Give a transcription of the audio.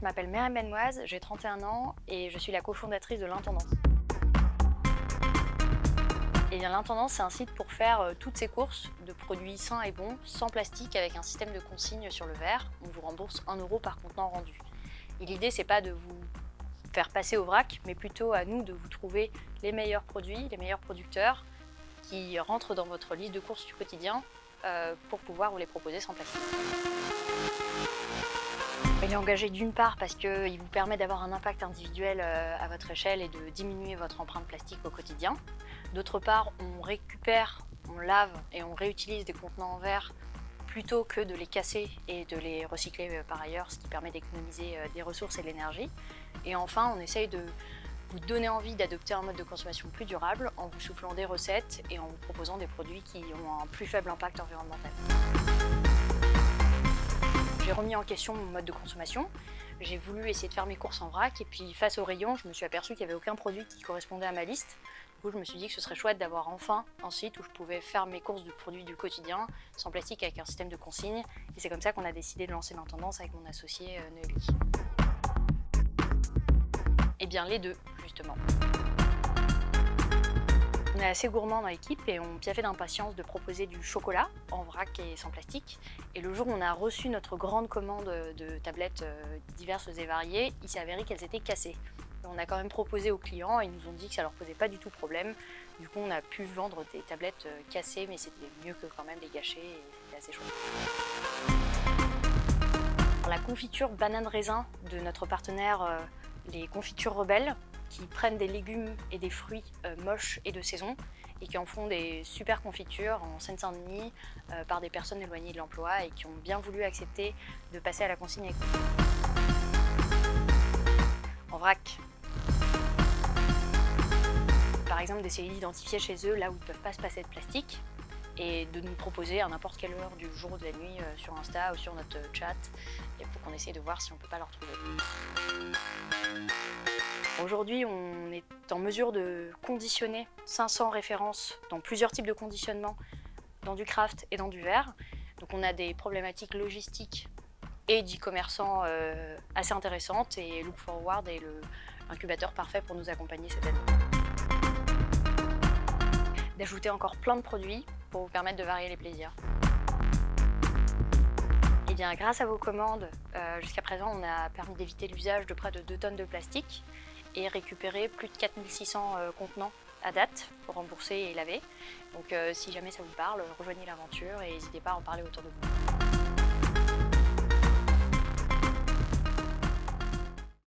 Je m'appelle Myriam Benoise, j'ai 31 ans et je suis la cofondatrice de l'Intendance. Et bien l'Intendance, c'est un site pour faire toutes ces courses de produits sains et bons, sans plastique, avec un système de consigne sur le verre. On vous rembourse 1 € par contenant rendu. Et l'idée, c'est pas de vous faire passer au vrac, mais plutôt à nous de vous trouver les meilleurs produits, les meilleurs producteurs qui rentrent dans votre liste de courses du quotidien pour pouvoir vous les proposer sans plastique. Il est engagé d'une part parce qu'il vous permet d'avoir un impact individuel à votre échelle et de diminuer votre empreinte plastique au quotidien. D'autre part, on récupère, on lave et on réutilise des contenants en verre plutôt que de les casser et de les recycler par ailleurs, ce qui permet d'économiser des ressources et de l'énergie. Et enfin, on essaye de vous donner envie d'adopter un mode de consommation plus durable en vous soufflant des recettes et en vous proposant des produits qui ont un plus faible impact environnemental. J'ai remis en question mon mode de consommation, j'ai voulu essayer de faire mes courses en vrac et puis face au rayon, je me suis aperçue qu'il n'y avait aucun produit qui correspondait à ma liste. Du coup, je me suis dit que ce serait chouette d'avoir enfin un site où je pouvais faire mes courses de produits du quotidien sans plastique avec un système de consigne. Et c'est comme ça qu'on a décidé de lancer l'Intendance avec mon associé Noélie. Eh bien les deux, justement. On est assez gourmands dans l'équipe et on piaffait d'impatience de proposer du chocolat en vrac et sans plastique. Et le jour où on a reçu notre grande commande de tablettes diverses et variées, il s'est avéré qu'elles étaient cassées. On a quand même proposé aux clients et ils nous ont dit que ça leur posait pas du tout problème. Du coup, on a pu vendre des tablettes cassées, mais c'était mieux que quand même les gâcher et c'était assez chouette. La confiture banane raisin de notre partenaire les Confitures Rebelles, qui prennent des légumes et des fruits moches et de saison et qui en font des super confitures en Seine-Saint-Denis par des personnes éloignées de l'emploi et qui ont bien voulu accepter de passer à la consigne avec nous. En vrac. Par exemple, d'essayer d'identifier chez eux là où ils ne peuvent pas se passer de plastique et de nous proposer à n'importe quelle heure du jour ou de la nuit sur Insta ou sur notre chat pour qu'on essaye de voir si on ne peut pas leur trouver. Aujourd'hui, on est en mesure de conditionner 500 références dans plusieurs types de conditionnement, dans du craft et dans du verre. Donc on a des problématiques logistiques et d'e-commerçants assez intéressantes et Look Forward est l'incubateur parfait pour nous accompagner cette année. D'ajouter encore plein de produits pour vous permettre de varier les plaisirs. Et bien, grâce à vos commandes, jusqu'à présent, on a permis d'éviter l'usage de près de 2 tonnes de plastique et récupérer plus de 4600 contenants à date pour rembourser et laver. Donc si jamais ça vous parle, rejoignez l'aventure et n'hésitez pas à en parler autour de vous.